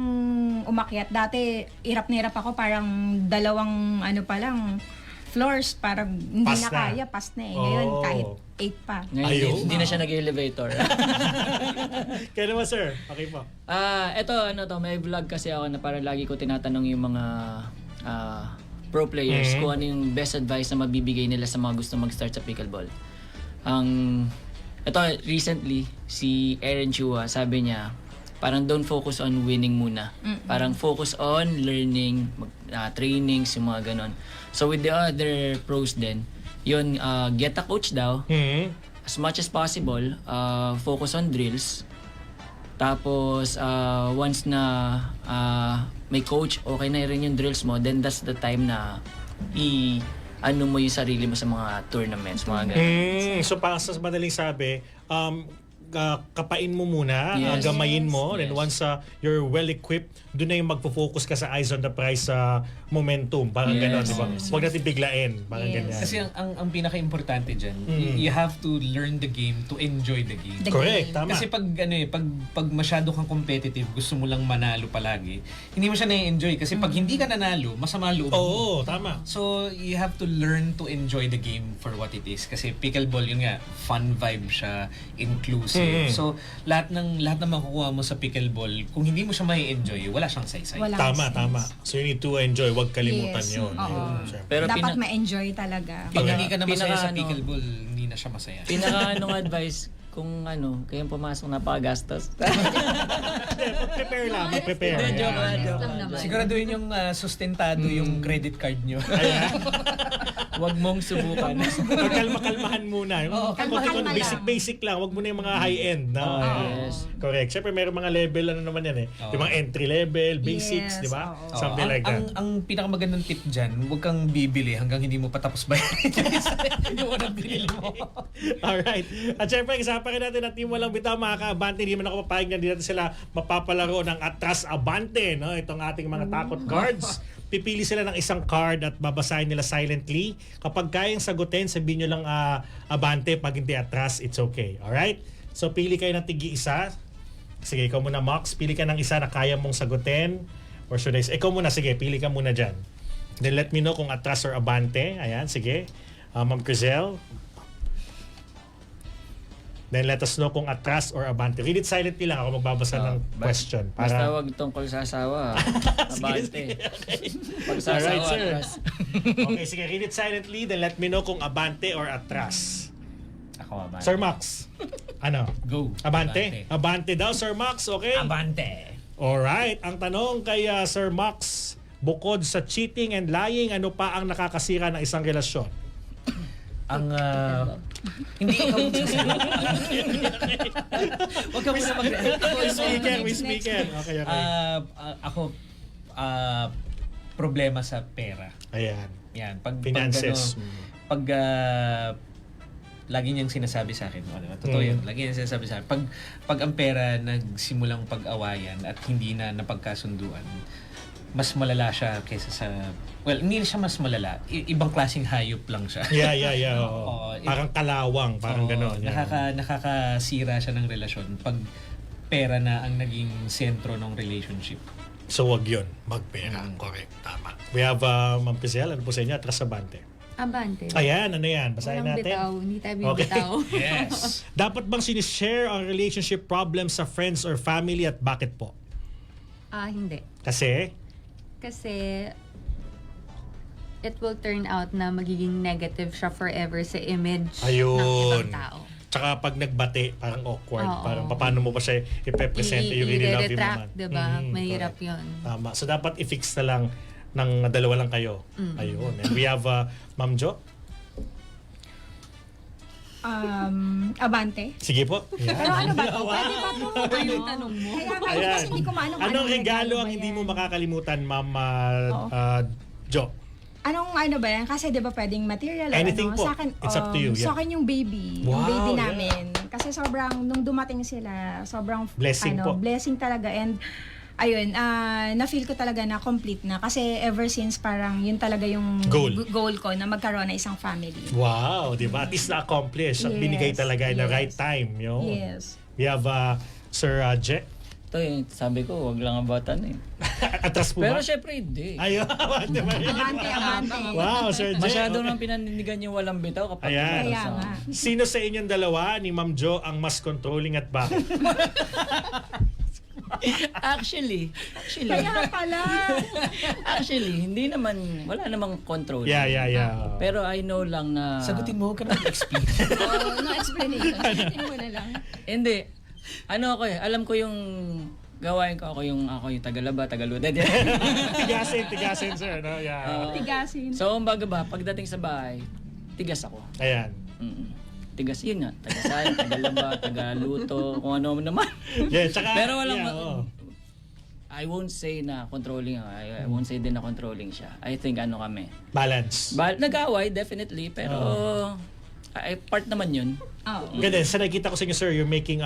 umakyat. Dati, hirap na hirap ako. Parang dalawang pa lang. floors, parang hindi Pass na na. kaya, pass na eh. Ngayon, Oh. kahit 8 pa. Ngayon, Ayun. hindi na siya nag-elevator. Kaya naman, sir. Okay po. Ito, may vlog kasi ako na parang lagi ko tinatanong yung mga pro players kung ano yung best advice na mabibigay nila sa mga gusto mag-start sa pickleball. Ito, recently, si Aaron Chua, sabi niya, parang don't focus on winning muna. Parang focus on learning, trainings, yung mga ganon. So with the other pros din, yun, get a coach daw. As much as possible, focus on drills. Tapos, once na may coach, okay na rin yung drills mo, then that's the time na ano mo yung sarili mo sa mga tournaments, mga ganun. So, parang sa madaling sabi, kapain mo muna, Yes. gamayin mo, Yes. then once you're well-equipped, doon na yung magpo-focus ka sa eyes on the prize momentum. Parang Yes. gano'n, di ba? Huwag natin biglain. Parang ganyan. Kasi ang pinaka-importante dyan, you have to learn the game to enjoy the game. Correct, tama. Kasi pag masyado kang competitive, gusto mo lang manalo palagi, hindi mo siya na-enjoy. Kasi pag hindi ka nanalo, masama loob mo. Oo, tama. So, you have to learn to enjoy the game for what it is. Kasi pickleball, yun nga, fun vibe siya, inclusive. So, lahat ng makukuha mo sa pickleball, kung hindi mo siya mai-enjoy, wala siyang saysay. Wala Tama, sense. tama. So, you need to enjoy. Huwag kalimutan Yes. yun. Oo. Ayun, sir. Pero Dapat ma-enjoy talaga. Pag hindi ka na masaya sa pinaka- pickleball, hindi na siya masaya. advice, kung kayong pumasok na pagagastos. Prepare lang, prepare. Joke lang naman. Siguraduhin yung sustentado yung credit card nyo. Huwag mong subukan. Kalma-kalmahan muna. kalma-kalma lang. Basic lang. Huwag muna yung mga high-end. No? Yes. Correct. Siyempre, mayroong mga level, naman yan eh. Yung mga entry level, basics, Yes, di ba? oo. Something like that. Ang pinakamagandang tip dyan, huwag kang bibili hanggang hindi mo patapos bayarin yung unang binili mo. Alright. At syempre, kasama rin natin ang team Walang Bitaw, mga ka-Abante. Hindi man ako papayag na hindi natin sila mapapalaro ng Atras Abante. No? Itong ating mga takot cards. Pipili sila ng isang card at babasahin nila silently. Kapag kayang sagutin, sabihin nyo lang Abante. Pag hindi Atras, it's okay. Alright? So, pili kayo ng tigi-isa. Sige, ikaw muna, Mox. Pili ka ng isa na kaya mong sagutin. Or should I say, ikaw muna, sige, pili ka muna dyan. Then let me know kung Atras or Abante. Ayan, sige. Ma'am Crizel. Then let us know kung Atras or Abante. Read it silently lang. Ako magbabasa ng question. Basta wag tungkol sa asawa. Abante. Pag sa Alright, asawa, sir. atras. Okay, sige. Read it silently. Then let me know kung Abante or Atras. Ako, Abante. Sir Max. Ano? Go. Abante? Abante daw, Sir Max. Okay? Abante. Alright. Ang tanong kay Sir Max, bukod sa cheating and lying, ano pa ang nakakasira ng isang relasyon? Ang hindi ikaw magsasagot. Huwag ka muna We speaker. Okay. Ako, problema sa pera. Ayan. Yan. Finances. Pag lagi niyang sinasabi sa akin, totoo yun, lagi niyang sinasabi sa akin, pag ang pera nagsimulang pag-awayan at hindi na napagkasunduan, mas malala siya kaysa sa, well, hindi siya mas malala, ibang klaseng hayop lang siya. Yeah. Oo. Parang kalawang, parang gano'n. Nakakasira siya ng relasyon pag pera na ang naging sentro ng relationship. So wag yun, magpera. Correct, tama. We have Ma'am Pizel, ano po sa inyo? Atras Abante. Abante. Ayan, ano yan? Basahin Walang natin. bitaw, hindi tayo Okay. bibitaw. Yes. Dapat bang sinishare ang relationship problems sa friends or family at bakit po? Hindi. Kasi? Kasi it will turn out na magiging negative siya forever sa image ng Ayun. ibang tao. Tsaka pag nagbate, parang awkward. Oo. Parang paano mo pa siya ipepresent? You really love him naman. I-retract, diba? Mahirap correct. yun. Tama. So dapat i-fix na lang ng dalawa lang kayo. Ayun. And we have Ma'am Jo. Abante. Sige po. Pero ano ba to? Pwede ba to? Ano yung tanong mo? Kaya nga, Ayan. kasi hindi ko maano kung Anong regalo ang ba hindi yan? mo makakalimutan, Ma'am Jo? Anong ano ba yan? Kasi di ba pwedeng material or Anything ano? po. Sa akin, It's up to you, Sa yeah. akin yung baby. Wow, yung baby yeah. namin. Kasi sobrang, nung dumating sila, sobrang Blessing po. blessing talaga. And ayun, na-feel ko talaga na complete na. Kasi ever since parang yun talaga yung goal ko na magkaroon ng isang family. Wow, di ba? At least na-accomplish at Yes, binigay talaga in the yes. right time. Yun. Yes. We have Sir Je. Ito sabi ko, wag lang abatan eh. Atras po Pero ba? syempre hindi. Ayun. Abante, abante. Wow, Sir Jay. Masyado nang pinaninindigan yung walang bitaw kapag Ayan. Kaya nga. Sino sa inyong dalawa, ni Ma'am Jo, ang mas controlling at bakit? Actually, Kaya pala. actually, hindi naman, wala namang control. Yeah. Pero I know lang na... Sagutin mo, huwag ka mag-explain. Oh, no explanation. Sagutin mo na lang. Hindi. Ano ako alam ko yung gawain ko, ako yung tagalaba, tagaluda. tigasin, sir. No? Yeah. Tigasin. So, kumbaga ba, pagdating sa bahay, tigas ako. Ayan. Tigas yun nga. Tagasayan, tagalaba, tagaluto, kung ano naman. Yeah, tsaka, Pero walang... oo. I won't say na controlling ako. I won't say din na controlling siya. I think ano kami. Balance. Nag-away, definitely. Pero part naman yun. Ganun, sa nakikita ko sa inyo, sir, you're making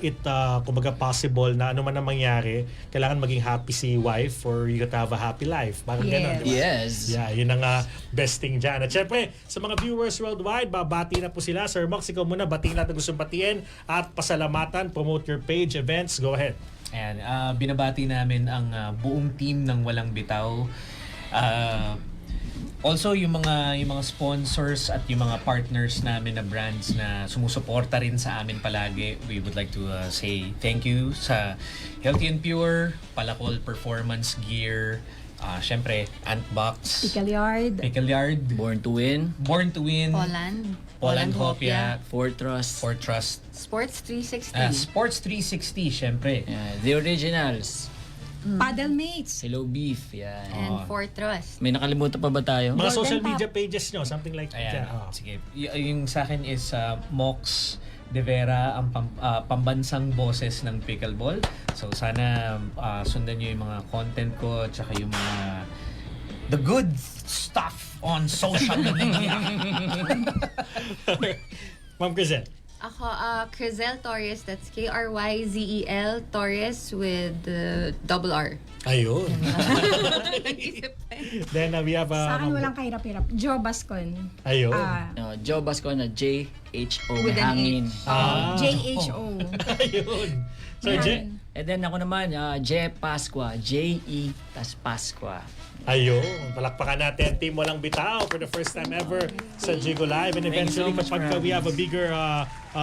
it kumbaga possible na ano man ang mangyari, kailangan maging happy si wife or you gotta have a happy life. Parang ganun, di ba? Yes. Yeah, yun ang best thing dyan. At syempre, sa mga viewers worldwide, babati na po sila. Sir Mox, ikaw muna, batiin natin gustong batiin at pasalamatan, promote your page, events, go ahead. Ayan, binabati namin ang buong team ng Walang Bitaw. Also, yung mga sponsors at yung mga partners namin na brands na sumusuporta rin sa amin palagi. We would like to say thank you sa Healthy and Pure, Palakol Performance Gear, syempre, Antbox, Pickle Yard. Born to Win. Poland Hopia, Fortress. Sports 360. Sports 360, syempre. The Originals. Paddle Mates. Hello Beef. Yan. And Fortress. May nakalimutan pa ba tayo? Mga Golden social Pop. media pages nyo, something like Ayan, that. sige. Yung sa akin is Mox De Vera, ang pambansang boses ng pickleball. So sana sundan nyo yung mga content ko at saka yung mga the good stuff on social media. Ma'am Crisel. Ako, Crizel Torres. That's Kryzel Torres with double R. Ayun. Then we have Sa akin walang kahirap-hirap. Joe Bascon. Ayun. Joe Basco na J-H-O. With an hangin. J-H-O. Ayun. Sir J. And then ako naman, Je Pasqua. J-E tas Pasqua. Ayun. Palakpakan natin. Team Walang Bitaw for the first time ever sa Jigo Live. And Thank you so eventually, much kapag for we have a having bigger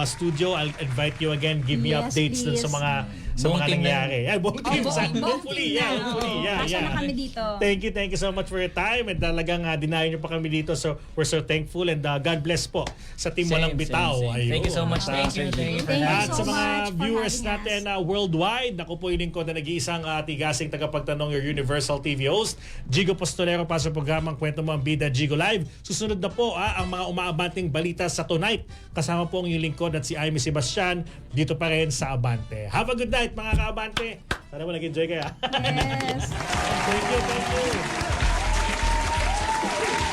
studio, I'll invite you again. Give me Yes, updates dun sa please. mga Buong team na nangyari. Ay, buong team. Hopefully. Kasya na kami dito. Thank you so much for your time. And talagang dinayo nyo pa kami dito. So, we're so thankful. And God bless po sa Team Walang Bitaw. Ayun. Thank you so much. At, Thank you. Thank you At so sa mga much for viewers having natin worldwide, ako po yung lingkod na nag-iisang tigasing tagapagtanong, your Universal TV host, Jigo Postolero, para sa programang Kwento Mo ang Bida, Jigo Live. Susunod na po ang mga umaabanting balita sa Tonight. Kasama po ang yung lingkod at si Aimee Sebastian dito pa rin sa Abante. Have a good night mga ka-Abante. Sana mo nag-enjoy kayo. Yes. Thank you.